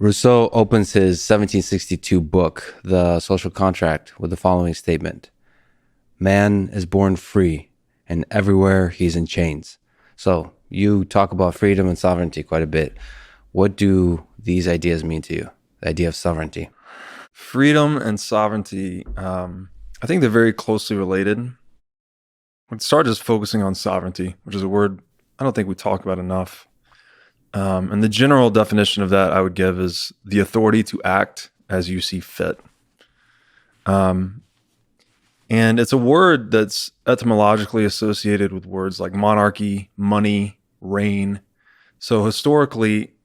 Rousseau opens his 1762 book, The Social Contract, with the following statement: Man is born free, and everywhere he's in chains. So you talk about freedom and sovereignty quite a bit. What do these ideas mean to you? The idea of sovereignty. Freedom and sovereignty, I think they're very closely related. Let's start just focusing on sovereignty, which is a word I don't think we talk about enough. And the general definition of that I would give is the authority to act as you see fit. And it's a word that's etymologically associated with words like monarchy, money, reign. So historically,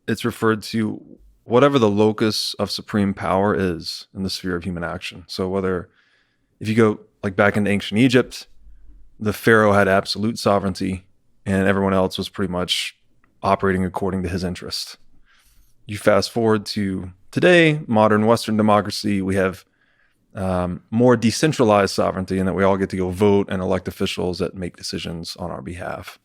it's referred to whatever the locus of supreme power is in the sphere of human action. So whether, if you go like back into ancient Egypt, the pharaoh had absolute sovereignty and everyone else was pretty much operating according to his interest. You fast forward to today, modern Western democracy, we have more decentralized sovereignty in that we all get to go vote and elect officials that make decisions on our behalf.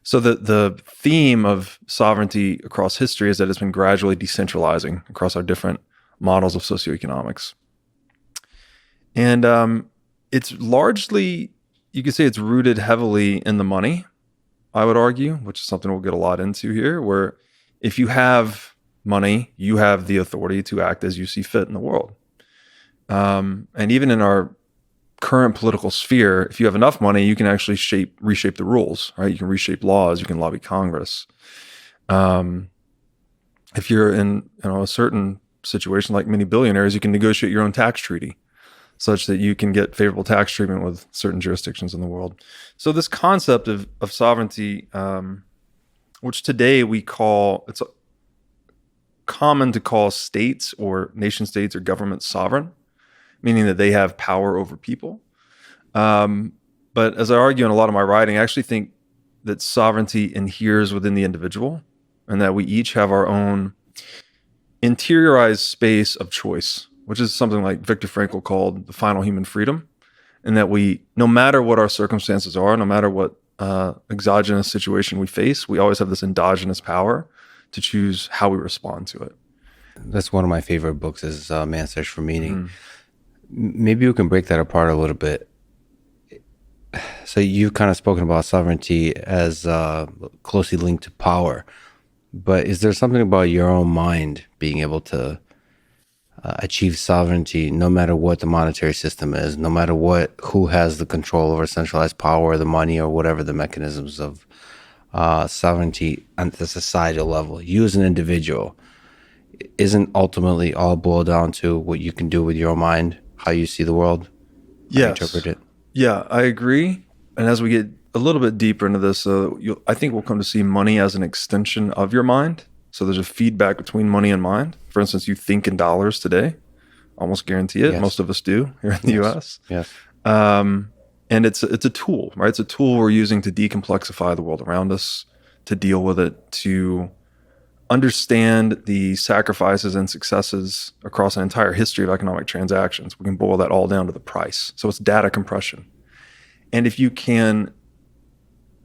So the theme of sovereignty across history is that it's been gradually decentralizing across our different models of socioeconomics. And it's largely, you could say it's rooted heavily in the money, I would argue, which is something we'll get a lot into here, where if you have money, you have the authority to act as you see fit in the world. And even in our current political sphere, if you have enough money, you can actually reshape the rules, right? You can reshape laws, you can lobby Congress. If you're in a certain situation like many billionaires, you can negotiate your own tax treaty such that you can get favorable tax treatment with certain jurisdictions in the world. So this concept of sovereignty, which today we call, it's common to call states or nation states or governments sovereign, meaning that they have power over people. But as I argue in a lot of my writing, I actually think that sovereignty inheres within the individual and that we each have our own interiorized space of choice, which is something like Viktor Frankl called the final human freedom, and that we, no matter what our circumstances are, no matter what exogenous situation we face, we always have this endogenous power to choose how we respond to it. That's one of my favorite books is Man's Search for Meaning. Maybe you can break that apart a little bit. So you've kind of spoken about sovereignty as closely linked to power, but is there something about your own mind being able to achieve sovereignty no matter what the monetary system is, no matter who has the control over centralized power, the money, or whatever the mechanisms of sovereignty on the societal level? You as an individual, isn't ultimately all boiled down to what you can do with your own mind, how you see the world, how you interpret it? Yeah, I agree. And as we get a little bit deeper into this, I think we'll come to see money as an extension of your mind. So there's a feedback between money and mind. For instance, you think in dollars today, almost guarantee it. Yes. Most of us do here in the US. Yes. And it's a tool, right? It's a tool we're using to decomplexify the world around us, to deal with it, to understand the sacrifices and successes across an entire history of economic transactions. We can boil that all down to the price. So it's data compression. And if you can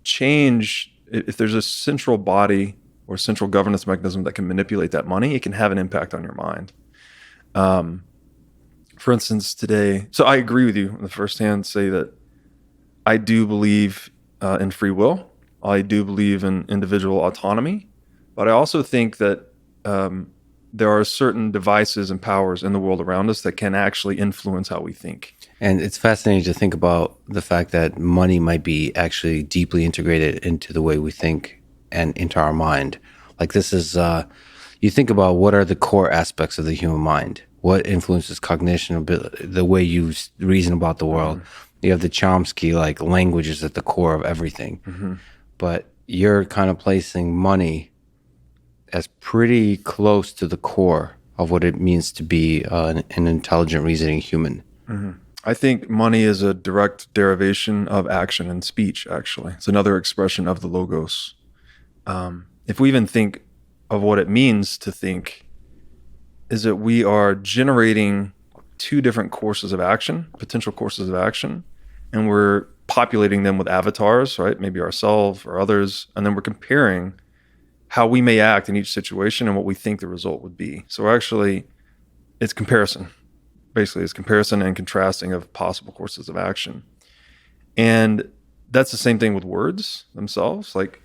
change, if there's a central body or central governance mechanism that can manipulate that money, it can have an impact on your mind. For instance, today, so I agree with you on the first hand, say that I do believe in free will. I do believe in individual autonomy. But I also think that there are certain devices and powers in the world around us that can actually influence how we think. And it's fascinating to think about the fact that money might be actually deeply integrated into the way we think and into our mind. Like this is, you think about what are the core aspects of the human mind? What influences cognition, the way you reason about the world? You have the Chomsky, like language is at the core of everything. But you're kind of placing money as pretty close to the core of what it means to be an intelligent, reasoning human. I think money is a direct derivation of action and speech, actually. It's another expression of the logos. If we even think of what it means to think, is that we are generating two different courses of action, potential courses of action, and we're populating them with avatars, right? Maybe ourselves or others, and then we're comparing how we may act in each situation and what we think the result would be. So actually, it's comparison. Basically, it's comparison and contrasting of possible courses of action. And that's the same thing with words themselves. Like,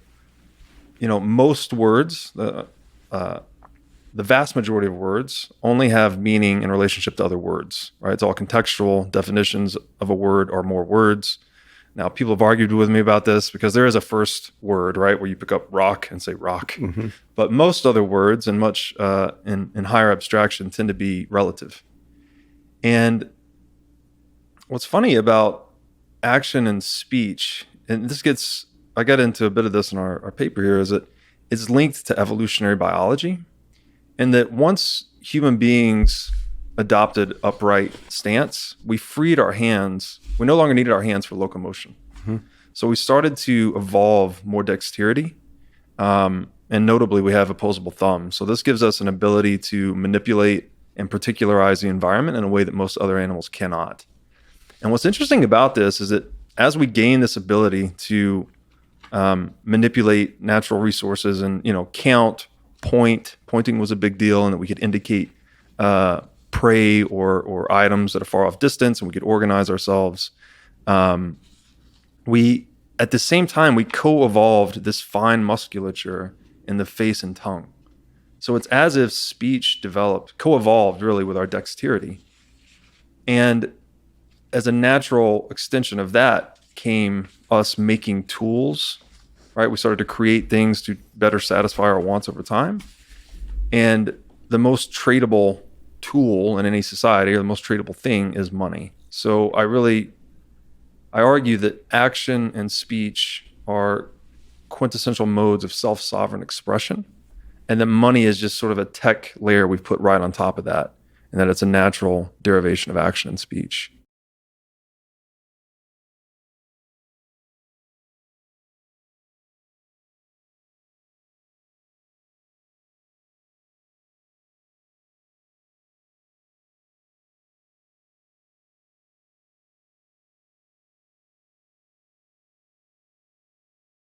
most words, the vast majority of words only have meaning in relationship to other words, right? It's all contextual. Definitions of a word are more words. Now, people have argued with me about this because there is a first word, right, where you pick up rock and say rock. Mm-hmm. But most other words and much in higher abstraction tend to be relative. And what's funny about action and speech, and I got into a bit of this in our paper here, is that it's linked to evolutionary biology. And that once human beings adopted upright stance, we freed our hands. We no longer needed our hands for locomotion. Mm-hmm. So we started to evolve more dexterity. And notably, we have opposable thumbs. So this gives us an ability to manipulate and particularize the environment in a way that most other animals cannot. And what's interesting about this is that as we gain this ability to manipulate natural resources and count, pointing was a big deal, and that we could indicate prey or items at a far off distance, and we could organize ourselves. We at the same time we co-evolved this fine musculature in the face and tongue. So it's as if speech co-evolved really with our dexterity. And as a natural extension of that came us making tools, right? We started to create things to better satisfy our wants over time. And the most tradable tool in any society, or the most tradable thing, is money. So I argue that action and speech are quintessential modes of self-sovereign expression, and that money is just sort of a tech layer we've put right on top of that, and that it's a natural derivation of action and speech.